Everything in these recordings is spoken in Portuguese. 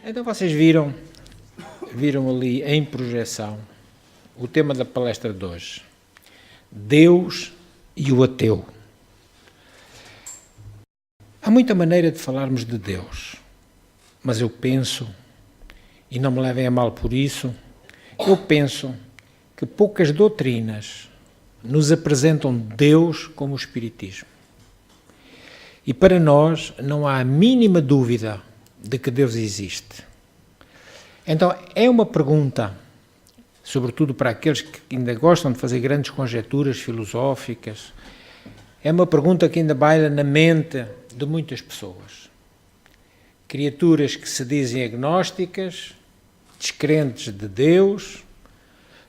Então vocês viram ali em projeção o tema da palestra de hoje, Deus e o ateu. Há muita maneira de falarmos de Deus, mas eu penso, e não me levem a mal por isso, eu penso que poucas doutrinas nos apresentam Deus como o Espiritismo. E para nós não há a mínima dúvida de que Deus existe. Então é uma pergunta, sobretudo para aqueles que ainda gostam de fazer grandes conjecturas filosóficas, é uma pergunta que ainda baila na mente de muitas pessoas. Criaturas que se dizem agnósticas, descrentes de Deus,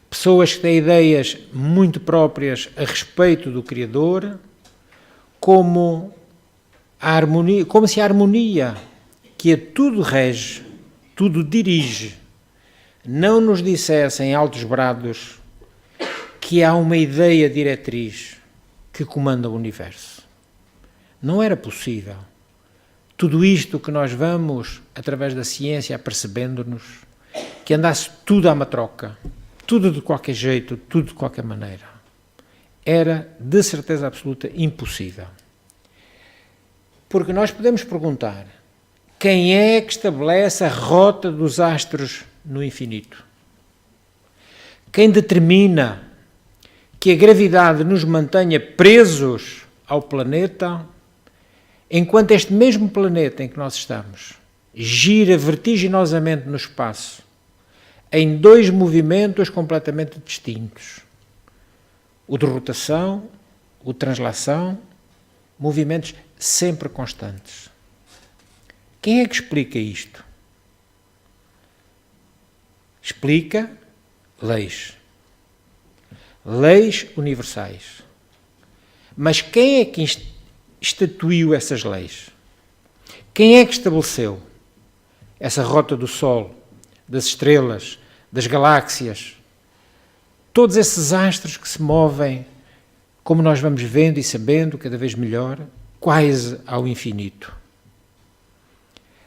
pessoas que têm ideias muito próprias a respeito do Criador, como se a harmonia que a tudo rege, tudo dirige, não nos dissesse em altos brados que há uma ideia diretriz que comanda o universo. Não era possível. Tudo isto que nós vamos, através da ciência, apercebendo-nos, que andasse tudo à matroca, tudo de qualquer jeito, tudo de qualquer maneira. Era, de certeza absoluta, impossível. Porque nós podemos perguntar, quem é que estabelece a rota dos astros no infinito? Quem determina que a gravidade nos mantenha presos ao planeta, enquanto este mesmo planeta em que nós estamos gira vertiginosamente no espaço, em dois movimentos completamente distintos, o de rotação, o de translação, movimentos sempre constantes. Quem é que explica isto? Explica leis. Leis universais. Mas quem é que estatuiu essas leis? Quem é que estabeleceu essa rota do Sol, das estrelas, das galáxias, todos esses astros que se movem, como nós vamos vendo e sabendo, cada vez melhor, quase ao infinito?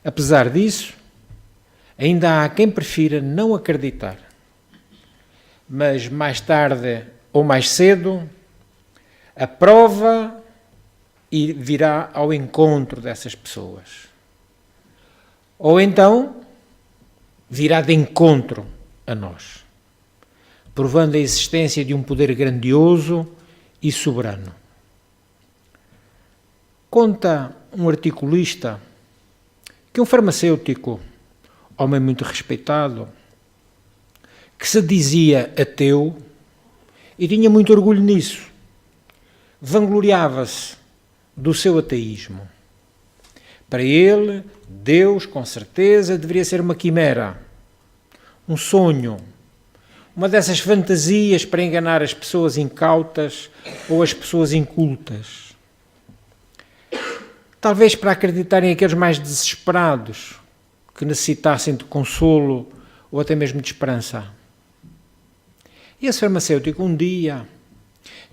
Apesar disso, ainda há quem prefira não acreditar. Mas mais tarde ou mais cedo, a prova virá ao encontro dessas pessoas. Ou então, virá de encontro a nós, provando a existência de um poder grandioso e soberano. Conta um articulista que um farmacêutico, homem muito respeitado, que se dizia ateu e tinha muito orgulho nisso, vangloriava-se do seu ateísmo. Para ele, Deus, com certeza, deveria ser uma quimera, um sonho, uma dessas fantasias para enganar as pessoas incautas ou as pessoas incultas. Talvez para acreditarem aqueles mais desesperados que necessitassem de consolo ou até mesmo de esperança. E esse farmacêutico, um dia,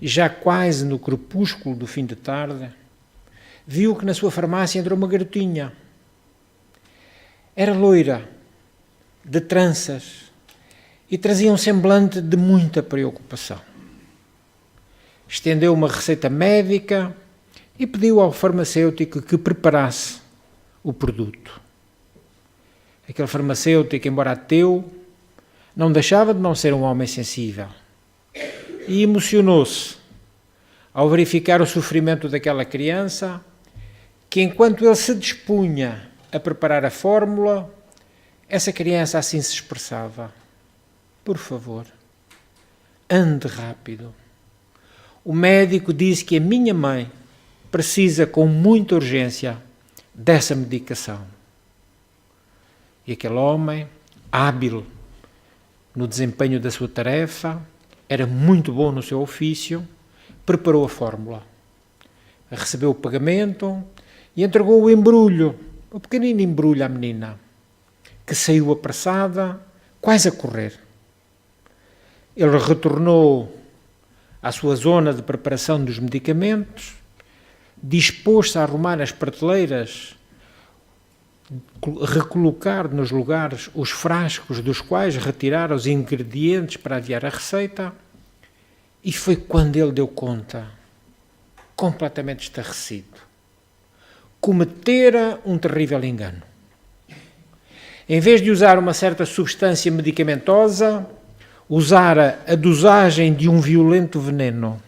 já quase no crepúsculo do fim de tarde, viu que na sua farmácia entrou uma garotinha. Era loira, de tranças, e trazia um semblante de muita preocupação. Estendeu uma receita médica e pediu ao farmacêutico que preparasse o produto. Aquele farmacêutico, embora ateu, não deixava de não ser um homem sensível e emocionou-se ao verificar o sofrimento daquela criança, que enquanto ele se dispunha a preparar a fórmula, essa criança assim se expressava: por favor, ande rápido. O médico disse que a minha mãe precisa com muita urgência dessa medicação. E aquele homem, hábil no desempenho da sua tarefa, era muito bom no seu ofício, preparou a fórmula, recebeu o pagamento e entregou o embrulho, o pequenino embrulho à menina, que saiu apressada, quase a correr. Ele retornou à sua zona de preparação dos medicamentos, dispôs-se a arrumar as prateleiras recolocar nos lugares os frascos dos quais retirar os ingredientes para aviar a receita, e foi quando ele deu conta, completamente estarrecido, cometera um terrível engano. Em vez de usar uma certa substância medicamentosa, usara a dosagem de um violento veneno,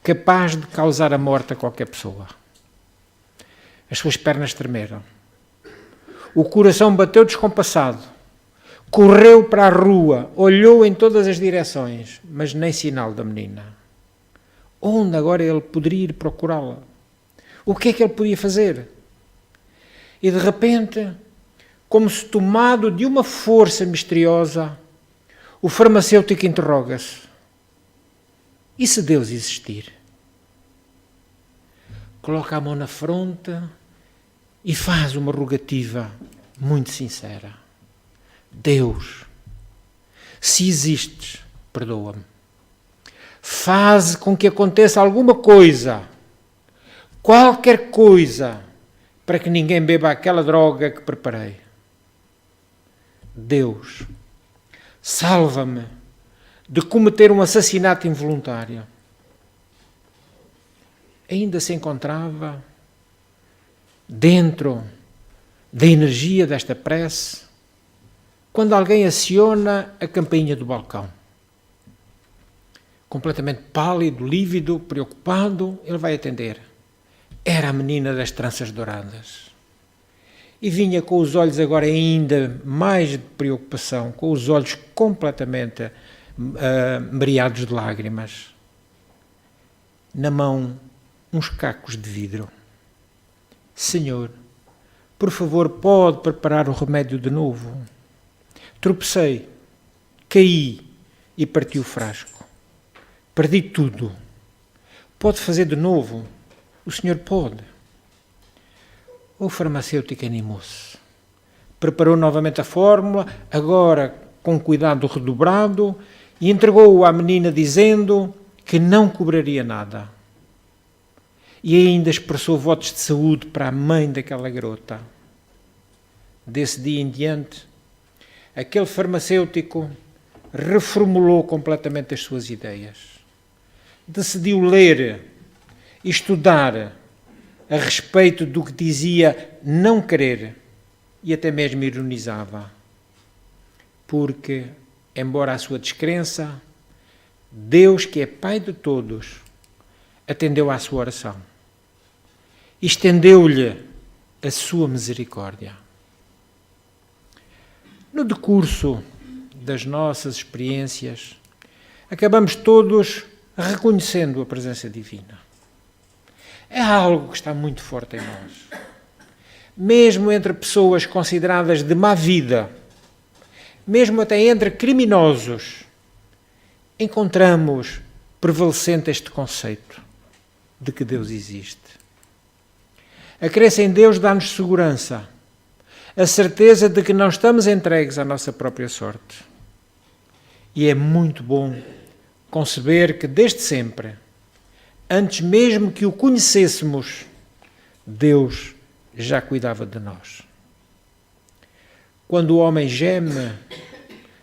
capaz de causar a morte a qualquer pessoa. As suas pernas tremeram. O coração bateu descompassado. Correu para a rua, olhou em todas as direções, mas nem sinal da menina. Onde agora ele poderia ir procurá-la? O que é que ele podia fazer? E de repente, como se tomado de uma força misteriosa, o farmacêutico interroga-se: e se Deus existir? Coloca a mão na fronte e faz uma rogativa muito sincera: Deus, se existes, perdoa-me. Faz com que aconteça alguma coisa, qualquer coisa, para que ninguém beba aquela droga que preparei. Deus, salva-me de cometer um assassinato involuntário. Ainda se encontrava dentro da energia desta prece quando alguém aciona a campainha do balcão. Completamente pálido, lívido, preocupado, ele vai atender. Era a menina das tranças douradas. E vinha com os olhos agora ainda mais de preocupação, com os olhos completamente mareados de lágrimas. Na mão, uns cacos de vidro. Senhor, por favor, pode preparar o remédio de novo? Tropecei, caí e parti o frasco. Perdi tudo. Pode fazer de novo? O senhor pode. O farmacêutico animou-se. Preparou novamente a fórmula, agora com cuidado redobrado, e entregou-o à menina dizendo que não cobraria nada. E ainda expressou votos de saúde para a mãe daquela garota. Desse dia em diante, aquele farmacêutico reformulou completamente as suas ideias. Decidiu ler e estudar a respeito do que dizia não querer, e até mesmo ironizava. Porque, embora a sua descrença, Deus, que é Pai de todos, atendeu à sua oração. Estendeu-lhe a sua misericórdia. No decurso das nossas experiências, acabamos todos reconhecendo a presença divina. É algo que está muito forte em nós. Mesmo entre pessoas consideradas de má vida, mesmo até entre criminosos, encontramos prevalecente este conceito de que Deus existe. A crença em Deus dá-nos segurança, a certeza de que não estamos entregues à nossa própria sorte. E é muito bom conceber que desde sempre, antes mesmo que o conhecêssemos, Deus já cuidava de nós. Quando o homem geme,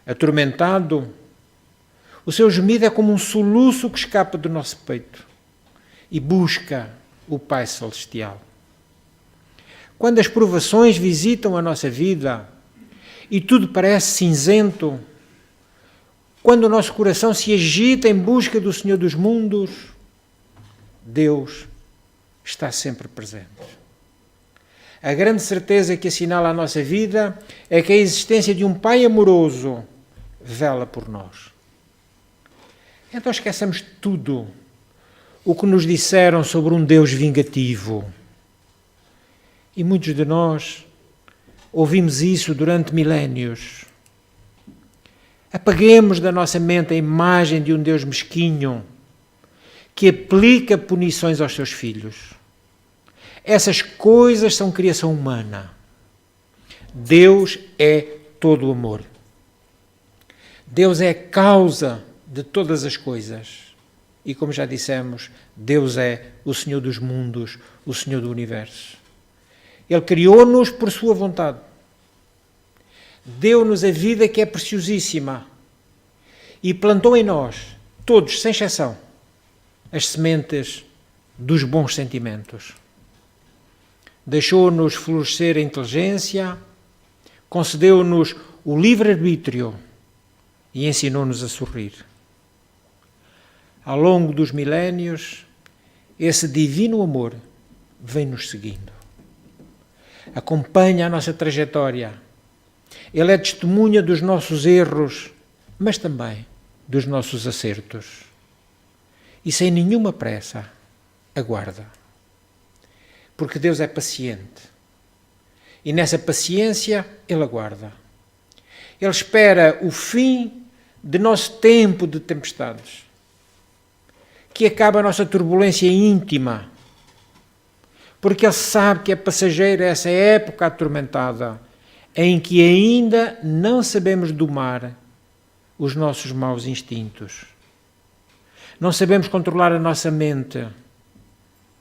atormentado, o seu gemido é como um soluço que escapa do nosso peito e busca o Pai Celestial. Quando as provações visitam a nossa vida e tudo parece cinzento, quando o nosso coração se agita em busca do Senhor dos mundos, Deus está sempre presente. A grande certeza que assinala a nossa vida é que a existência de um Pai amoroso vela por nós. Então esqueçamos tudo o que nos disseram sobre um Deus vingativo. E muitos de nós ouvimos isso durante milénios. Apaguemos da nossa mente a imagem de um Deus mesquinho que aplica punições aos seus filhos. Essas coisas são criação humana. Deus é todo o amor. Deus é a causa de todas as coisas. E como já dissemos, Deus é o Senhor dos mundos, o Senhor do universo. Ele criou-nos por sua vontade. Deu-nos a vida que é preciosíssima e plantou em nós, todos, sem exceção, as sementes dos bons sentimentos. Deixou-nos florescer a inteligência, concedeu-nos o livre-arbítrio e ensinou-nos a sorrir. Ao longo dos milénios, esse divino amor vem-nos seguindo. Acompanha a nossa trajetória. Ele é testemunha dos nossos erros, mas também dos nossos acertos. E sem nenhuma pressa, aguarda. Porque Deus é paciente. E nessa paciência, Ele aguarda. Ele espera o fim de nosso tempo de tempestades. Que acabe a nossa turbulência íntima. Porque Ele sabe que é passageira essa época atormentada, em que ainda não sabemos domar os nossos maus instintos. Não sabemos controlar a nossa mente.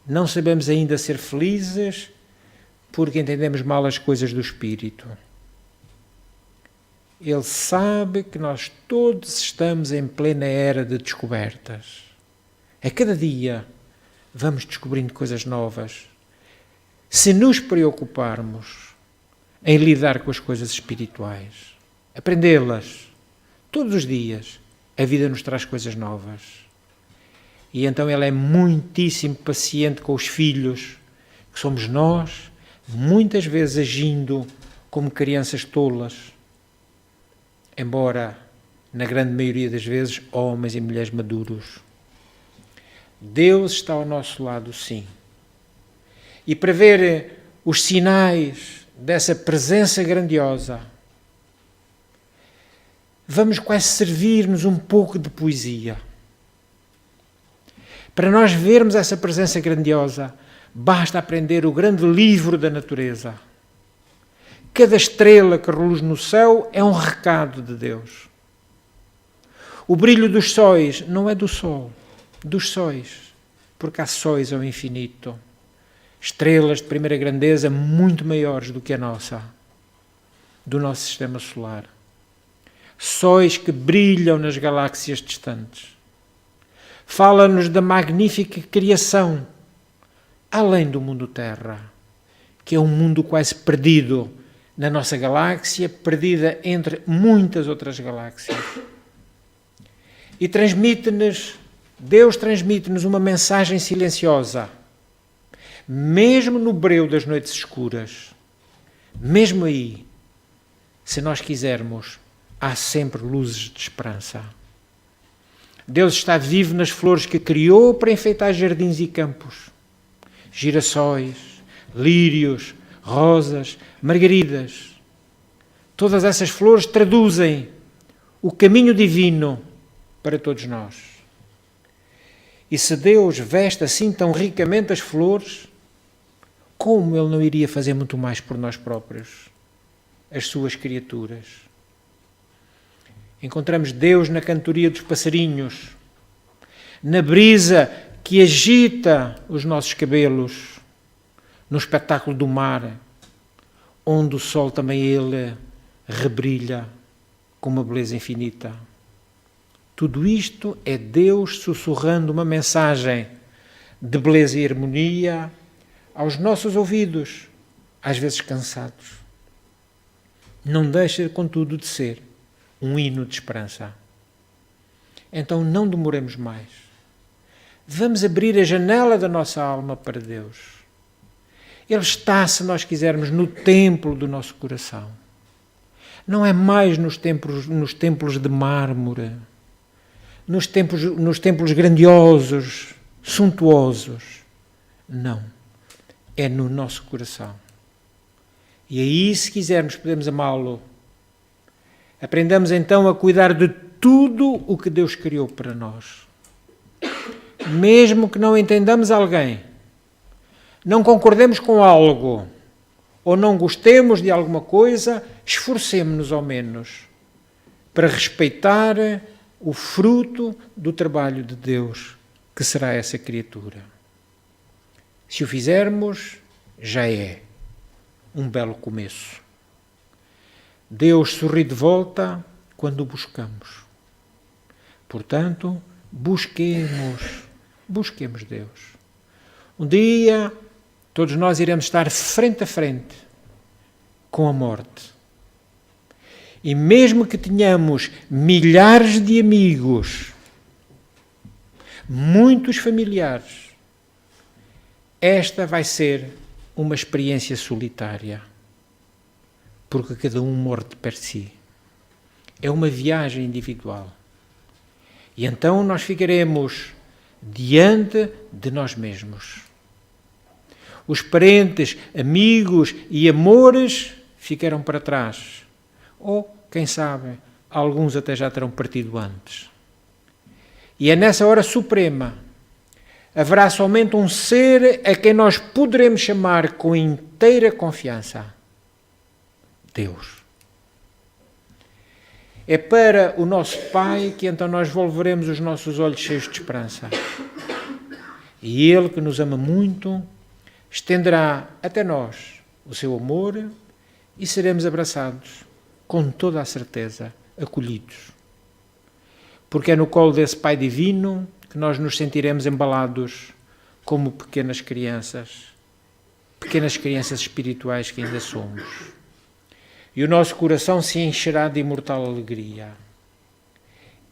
Não sabemos ainda ser felizes porque entendemos mal as coisas do Espírito. Ele sabe que nós todos estamos em plena era de descobertas. A cada dia vamos descobrindo coisas novas. Se nos preocuparmos em lidar com as coisas espirituais, aprendê-las todos os dias, a vida nos traz coisas novas. E então Ele é muitíssimo paciente com os filhos, que somos nós, muitas vezes agindo como crianças tolas, embora, na grande maioria das vezes, homens e mulheres maduros. Deus está ao nosso lado, sim. E para ver os sinais dessa presença grandiosa, vamos quase servir-nos um pouco de poesia. Para nós vermos essa presença grandiosa, basta aprender o grande livro da natureza. Cada estrela que reluz no céu é um recado de Deus. O brilho dos sóis não é do sol, dos sóis, porque há sóis ao infinito. Estrelas de primeira grandeza muito maiores do que a nossa, do nosso sistema solar. Sóis que brilham nas galáxias distantes. Fala-nos da magnífica criação, além do mundo Terra, que é um mundo quase perdido na nossa galáxia, perdida entre muitas outras galáxias. E Deus transmite-nos uma mensagem silenciosa, mesmo no breu das noites escuras. Mesmo aí, se nós quisermos, há sempre luzes de esperança. Deus está vivo nas flores que criou para enfeitar jardins e campos. Girassóis, lírios, rosas, margaridas. Todas essas flores traduzem o caminho divino para todos nós. E se Deus veste assim tão ricamente as flores, como Ele não iria fazer muito mais por nós próprios, as suas criaturas? Encontramos Deus na cantoria dos passarinhos, na brisa que agita os nossos cabelos, no espetáculo do mar, onde o sol também ele rebrilha com uma beleza infinita. Tudo isto é Deus sussurrando uma mensagem de beleza e harmonia aos nossos ouvidos, às vezes cansados. Não deixa, contudo, de ser um hino de esperança. Então não demoremos mais. Vamos abrir a janela da nossa alma para Deus. Ele está, se nós quisermos, no templo do nosso coração. Não é mais nos templos de mármore, nos templos grandiosos, suntuosos. Não. É no nosso coração. E aí, se quisermos, podemos amá-lo. Aprendamos então a cuidar de tudo o que Deus criou para nós. Mesmo que não entendamos alguém, não concordemos com algo, ou não gostemos de alguma coisa, esforcemo-nos ao menos para respeitar o fruto do trabalho de Deus, que será essa criatura. Se o fizermos, já é. um belo começo. Deus sorri de volta quando o buscamos. Portanto, busquemos Deus. Um dia, todos nós iremos estar frente a frente com a morte. E mesmo que tenhamos milhares de amigos, muitos familiares, esta vai ser uma experiência solitária, porque cada um morre de per si. É uma viagem individual. E então nós ficaremos diante de nós mesmos. Os parentes, amigos e amores ficarão para trás. Ou, quem sabe, alguns até já terão partido antes. E é nessa hora suprema, haverá somente um ser a quem nós poderemos chamar com inteira confiança: Deus. É para o nosso Pai que então nós volveremos os nossos olhos cheios de esperança. E Ele, que nos ama muito, estenderá até nós o seu amor e seremos abraçados, com toda a certeza, acolhidos. Porque é no colo desse Pai Divino que nós nos sentiremos embalados como pequenas crianças espirituais que ainda somos. E o nosso coração se encherá de imortal alegria.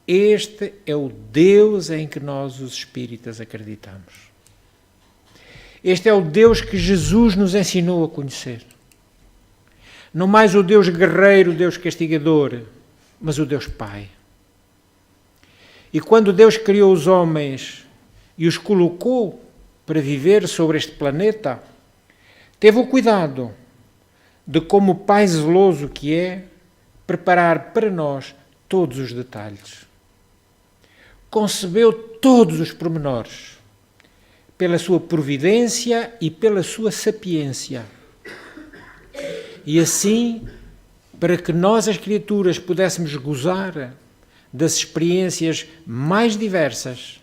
Este é o Deus em que nós, os espíritas, acreditamos. Este é o Deus que Jesus nos ensinou a conhecer. Não mais o Deus guerreiro, o Deus castigador, mas o Deus Pai. E quando Deus criou os homens e os colocou para viver sobre este planeta, teve o cuidado de, como Pai zeloso que é, preparar para nós todos os detalhes. Concebeu todos os pormenores, pela sua providência e pela sua sapiência. E assim, para que nós, as criaturas, pudéssemos gozar das experiências mais diversas,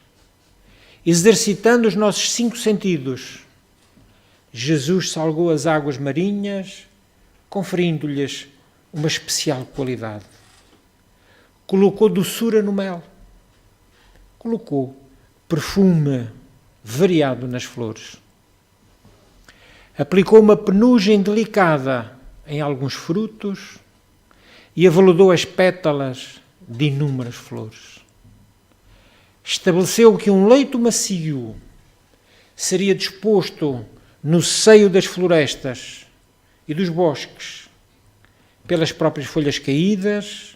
exercitando os nossos 5 sentidos, Jesus salgou as águas marinhas, conferindo-lhes uma especial qualidade. Colocou doçura no mel, colocou perfume variado nas flores, aplicou uma penugem delicada em alguns frutos e aveludou as pétalas de inúmeras flores. Estabeleceu que um leito macio seria disposto no seio das florestas e dos bosques, pelas próprias folhas caídas,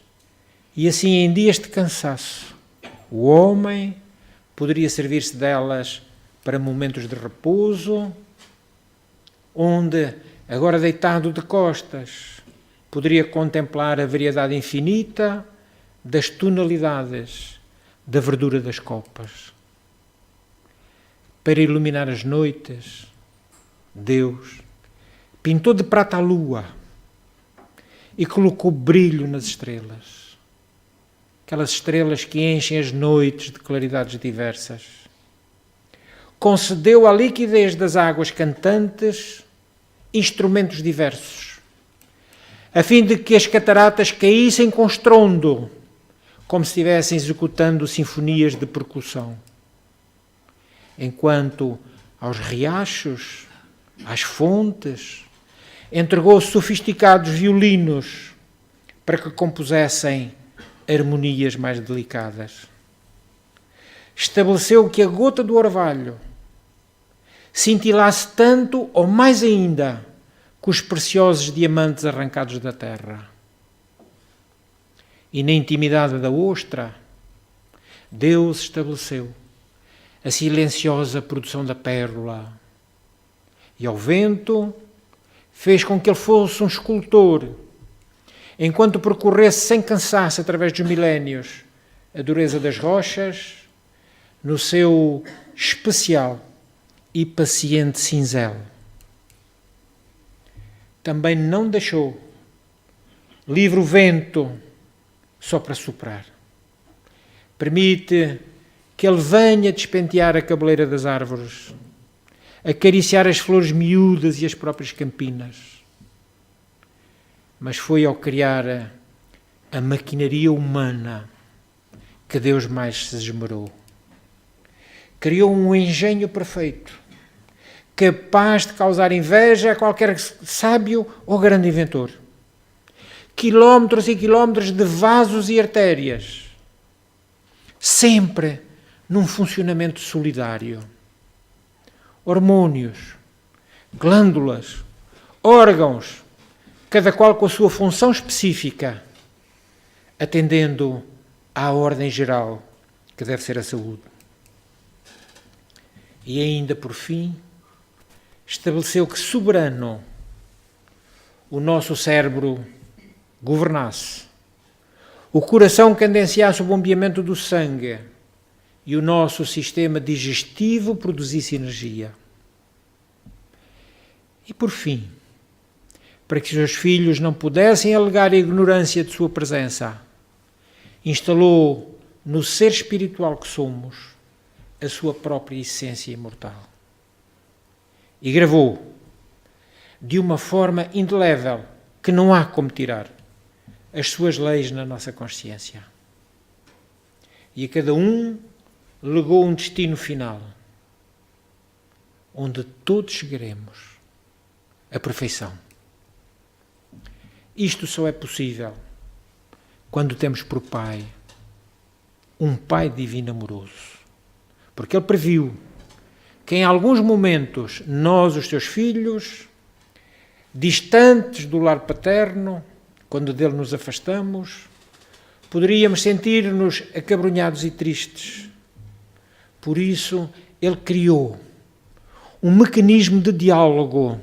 e assim, em dias de cansaço, o homem poderia servir-se delas para momentos de repouso, onde, agora deitado de costas, poderia contemplar a variedade infinita das tonalidades da verdura das copas. Para iluminar as noites, Deus pintou de prata a lua e colocou brilho nas estrelas. Aquelas estrelas que enchem as noites de claridades diversas. Concedeu à liquidez das águas cantantes instrumentos diversos, a fim de que as cataratas caíssem com estrondo, como se estivessem executando sinfonias de percussão. Enquanto aos riachos, às fontes, entregou sofisticados violinos para que compusessem harmonias mais delicadas. Estabeleceu que a gota do orvalho cintilasse tanto ou mais ainda que os preciosos diamantes arrancados da terra. E na intimidade da ostra, Deus estabeleceu a silenciosa produção da pérola. E ao vento fez com que ele fosse um escultor, enquanto percorresse sem cansaço através dos milénios a dureza das rochas, no seu especial e paciente cincel. Também não deixou livre o vento só para soprar. Permite que ele venha despentear a cabeleira das árvores, acariciar as flores miúdas e as próprias campinas. mas foi ao criar a maquinaria humana que Deus mais se esmerou. Criou um engenho perfeito, capaz de causar inveja a qualquer sábio ou grande inventor. Quilómetros e quilómetros de vasos e artérias, sempre num funcionamento solidário. Hormônios, glândulas, órgãos, cada qual com a sua função específica, atendendo à ordem geral, que deve ser a saúde. E ainda, por fim, estabeleceu que soberano o nosso cérebro governasse, o coração cadenciasse o bombeamento do sangue e o nosso sistema digestivo produzisse energia. E, por fim, para que os seus filhos não pudessem alegar a ignorância de sua presença, instalou no ser espiritual que somos a sua própria essência imortal. E gravou, de uma forma indelével, que não há como tirar, as suas leis na nossa consciência. E a cada um legou um destino final, onde todos chegaremos à perfeição. Isto só é possível quando temos por Pai um Pai divino amoroso. Porque Ele previu que em alguns momentos nós, os seus filhos, distantes do lar paterno, quando dele nos afastamos, poderíamos sentir-nos acabrunhados e tristes. Por isso, Ele criou um mecanismo de diálogo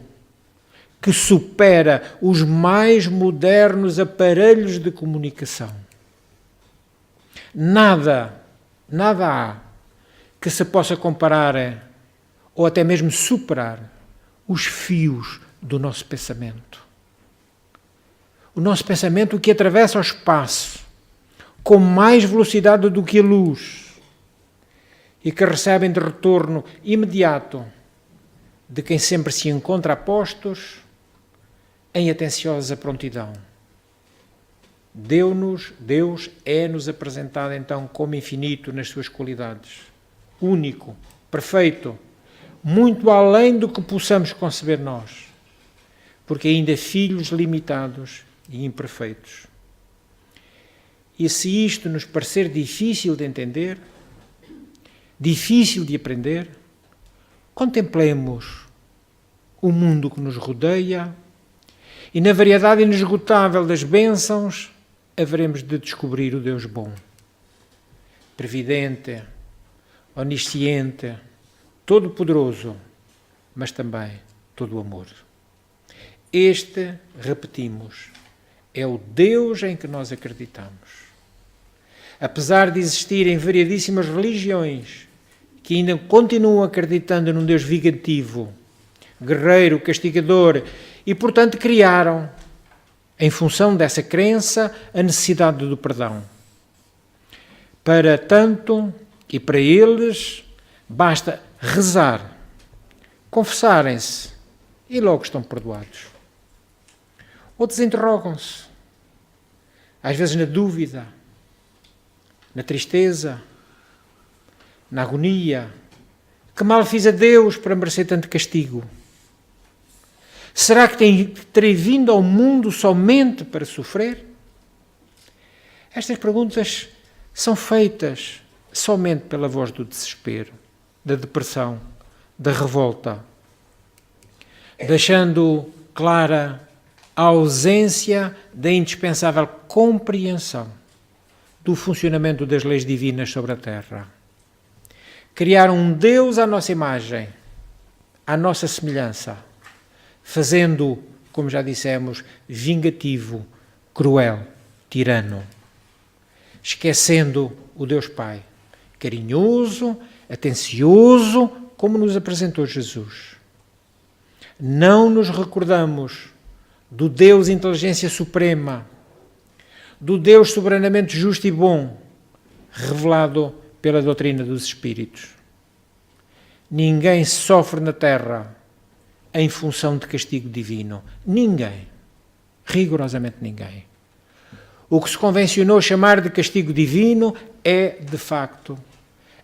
que supera os mais modernos aparelhos de comunicação. Nada há que se possa comparar ou até mesmo superar os fios do nosso pensamento. O nosso pensamento que atravessa o espaço com mais velocidade do que a luz e que recebem de retorno imediato de quem sempre se encontra a postos em atenciosa prontidão. Deus é-nos apresentado então como infinito nas suas qualidades, único, perfeito, muito além do que possamos conceber nós, porque ainda filhos limitados e imperfeitos. E se isto nos parecer difícil de entender, difícil de aprender, contemplemos o mundo que nos rodeia e na variedade inesgotável das bênçãos haveremos de descobrir o Deus bom, previdente, onisciente, todo-poderoso, mas também todo amor. Este, repetimos, é o Deus em que nós acreditamos. Apesar de existirem variedíssimas religiões que ainda continuam acreditando num Deus vingativo, guerreiro, castigador, e portanto criaram, em função dessa crença, a necessidade do perdão. Para tanto e para eles, basta rezar, confessarem-se e logo estão perdoados. Outros interrogam-se, às vezes na dúvida, na tristeza, na agonia. Que mal fiz a Deus para merecer tanto castigo? Será que terei vindo ao mundo somente para sofrer? Estas perguntas são feitas somente pela voz do desespero, da depressão, da revolta, deixando clara a ausência da indispensável compreensão do funcionamento das leis divinas sobre a Terra. Criar um Deus à nossa imagem, à nossa semelhança, fazendo, como já dissemos, vingativo, cruel, tirano, esquecendo o Deus Pai, carinhoso, atencioso, como nos apresentou Jesus. Não nos recordamos do Deus Inteligência Suprema, do Deus soberanamente justo e bom, revelado pela doutrina dos Espíritos. Ninguém sofre na Terra em função de castigo divino. Ninguém. Rigorosamente ninguém. O que se convencionou chamar de castigo divino é, de facto,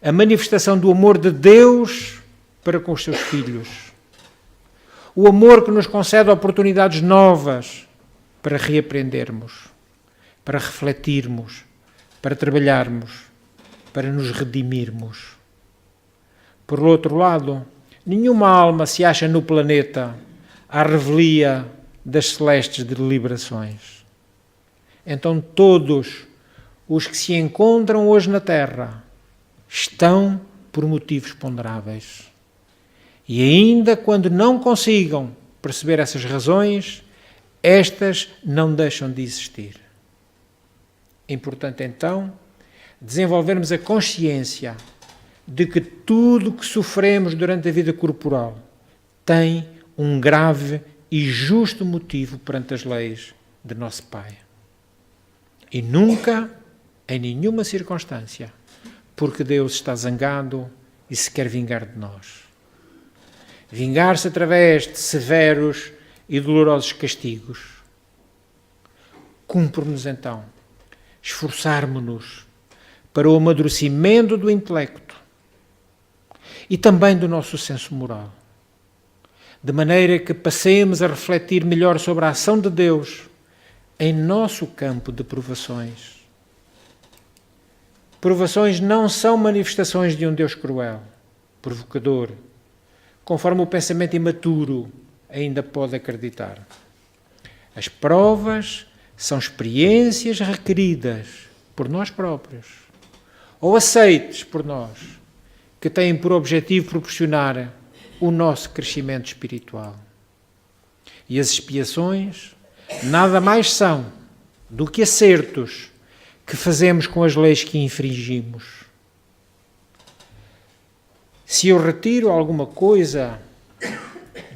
a manifestação do amor de Deus para com os seus filhos. O amor que nos concede oportunidades novas para reaprendermos, para refletirmos, para trabalharmos, para nos redimirmos. Por outro lado, nenhuma alma se acha no planeta à revelia das celestes deliberações. Então todos os que se encontram hoje na Terra estão por motivos ponderáveis. E ainda quando não consigam perceber essas razões, estas não deixam de existir. É importante então desenvolvermos a consciência de que tudo o que sofremos durante a vida corporal tem um grave e justo motivo perante as leis de nosso Pai. E nunca, em nenhuma circunstância, porque Deus está zangado e se quer vingar de nós. Vingar-se através de severos e dolorosos castigos. Cumpre-nos então esforçarmos-nos para o amadurecimento do intelecto e também do nosso senso moral, de maneira que passemos a refletir melhor sobre a ação de Deus em nosso campo de provações. Provações não são manifestações de um Deus cruel, provocador, conforme o pensamento imaturo ainda pode acreditar. As provas são experiências requeridas por nós próprios, ou aceites por nós, que têm por objetivo proporcionar o nosso crescimento espiritual. E as expiações nada mais são do que acertos que fazemos com as leis que infringimos. Se eu retiro alguma coisa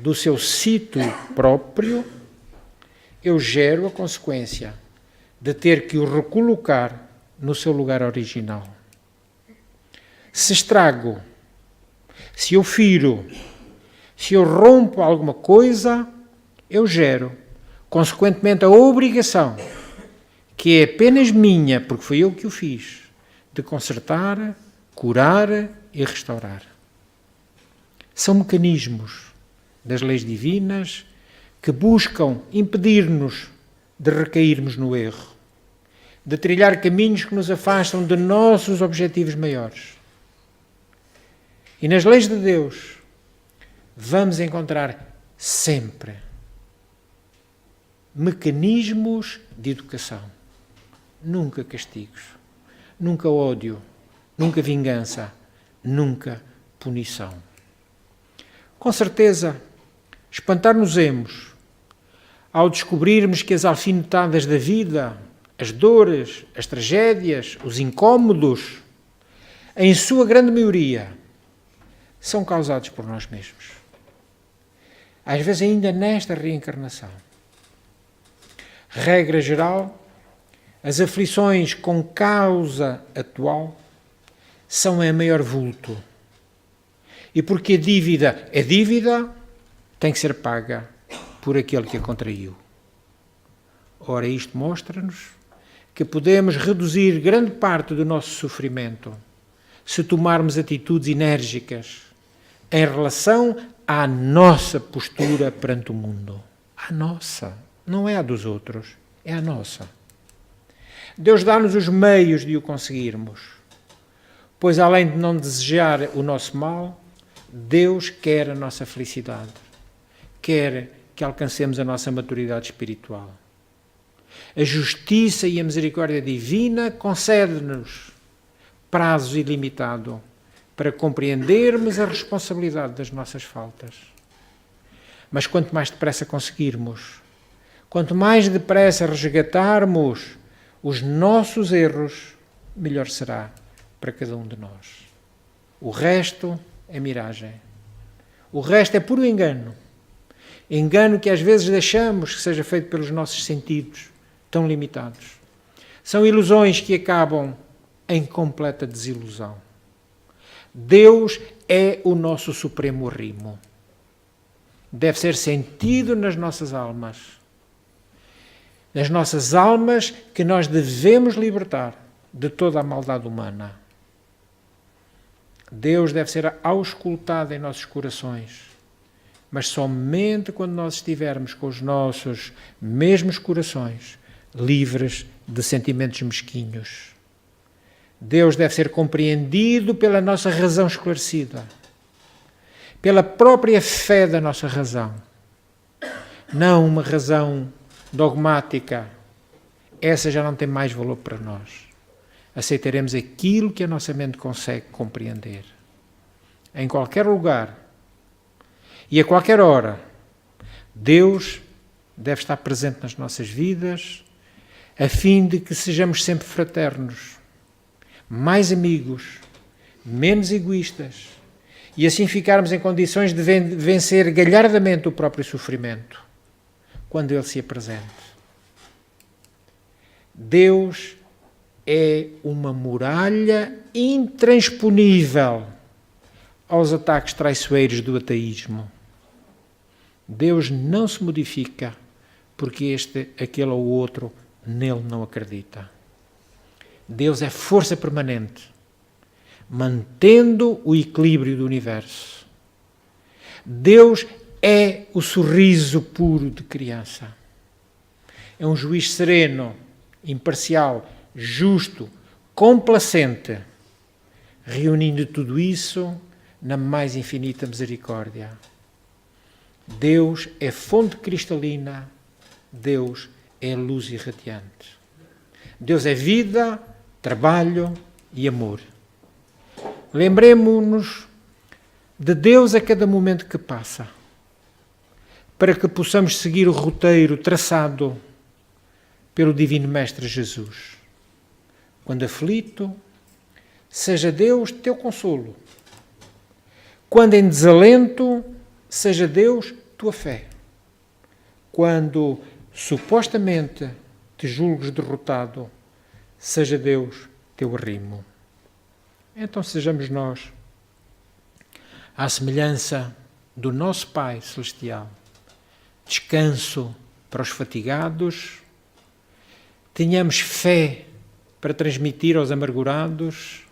do seu sítio próprio, eu gero a consequência de ter que o recolocar no seu lugar original. Se estrago, se eu firo, se eu rompo alguma coisa, eu gero, consequentemente, a obrigação, que é apenas minha, porque foi eu que o fiz, de consertar, curar e restaurar. São mecanismos das leis divinas que buscam impedir-nos de recairmos no erro, de trilhar caminhos que nos afastam de nossos objetivos maiores. E nas leis de Deus vamos encontrar sempre mecanismos de educação, nunca castigos, nunca ódio, nunca vingança, nunca punição. Com certeza, espantar-nos-emos ao descobrirmos que as alfinetadas da vida, as dores, as tragédias, os incómodos, em sua grande maioria, são causados por nós mesmos. Às vezes ainda nesta reencarnação. Regra geral, as aflições com causa atual são em maior vulto. E porque a dívida é dívida, tem que ser paga por aquele que a contraiu. Ora, isto mostra-nos que podemos reduzir grande parte do nosso sofrimento se tomarmos atitudes enérgicas em relação à nossa postura perante o mundo. À nossa, não é a dos outros, é a nossa. Deus dá-nos os meios de o conseguirmos, pois além de não desejar o nosso mal, Deus quer a nossa felicidade, quer que alcancemos a nossa maturidade espiritual. A justiça e a misericórdia divina concede-nos prazo ilimitado para compreendermos a responsabilidade das nossas faltas. Mas quanto mais depressa conseguirmos, quanto mais depressa resgatarmos os nossos erros, melhor será para cada um de nós. O resto é miragem. O resto é puro engano. Engano que às vezes deixamos que seja feito pelos nossos sentidos, tão limitados. São ilusões que acabam em completa desilusão. Deus é o nosso supremo arrimo. Deve ser sentido nas nossas almas. das nossas almas que nós devemos libertar de toda a maldade humana. Deus deve ser auscultado em nossos corações, mas somente quando nós estivermos com os nossos mesmos corações livres de sentimentos mesquinhos. Deus deve ser compreendido pela nossa razão esclarecida, pela própria fé da nossa razão, não uma razão dogmática. Essa já não tem mais valor para nós. Aceitaremos aquilo que a nossa mente consegue compreender. Em qualquer lugar e a qualquer hora, Deus deve estar presente nas nossas vidas, a fim de que sejamos sempre fraternos, mais amigos, menos egoístas, e assim ficarmos em condições de vencer galhardamente o próprio sofrimento, quando ele se apresente. Deus é uma muralha intransponível aos ataques traiçoeiros do ateísmo. Deus não se modifica porque este, aquele ou outro nele não acredita. Deus é força permanente, mantendo o equilíbrio do universo. Deus é o sorriso puro de criança. É um juiz sereno, imparcial, justo, complacente, reunindo tudo isso na mais infinita misericórdia. Deus é fonte cristalina, Deus é luz irradiante. Deus é vida, trabalho e amor. Lembremo-nos de Deus a cada momento que passa, para que possamos seguir o roteiro traçado pelo Divino Mestre Jesus. Quando aflito, seja Deus teu consolo. Quando em desalento, seja Deus tua fé. Quando supostamente te julgues derrotado, seja Deus teu arrimo. Então sejamos nós, à semelhança do nosso Pai Celestial, descanso para os fatigados, tenhamos fé para transmitir aos amargurados,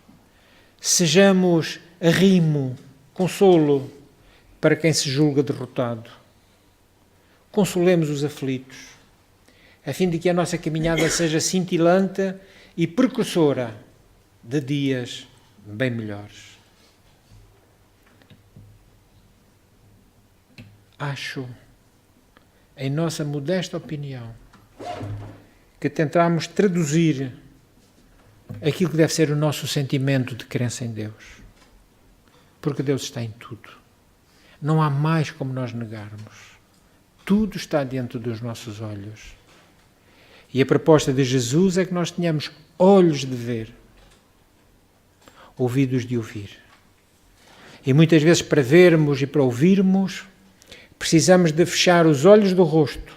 sejamos arrimo, consolo para quem se julga derrotado. Consolemos os aflitos, a fim de que a nossa caminhada seja cintilante e precursora de dias bem melhores. Acho, em nossa modesta opinião, que tentamos traduzir aquilo que deve ser o nosso sentimento de crença em Deus. Porque Deus está em tudo. Não há mais como nós negarmos. Tudo está diante dos nossos olhos. E a proposta de Jesus é que nós tenhamos olhos de ver, ouvidos de ouvir. E muitas vezes para vermos e para ouvirmos, precisamos de fechar os olhos do rosto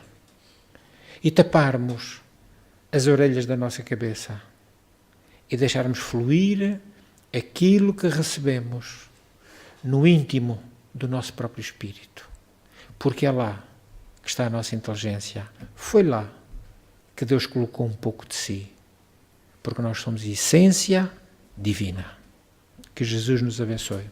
e taparmos as orelhas da nossa cabeça e deixarmos fluir aquilo que recebemos no íntimo do nosso próprio espírito. Porque é lá que está a nossa inteligência. Foi lá que Deus colocou um pouco de si. Porque nós somos essência divina. Que Jesus nos abençoe.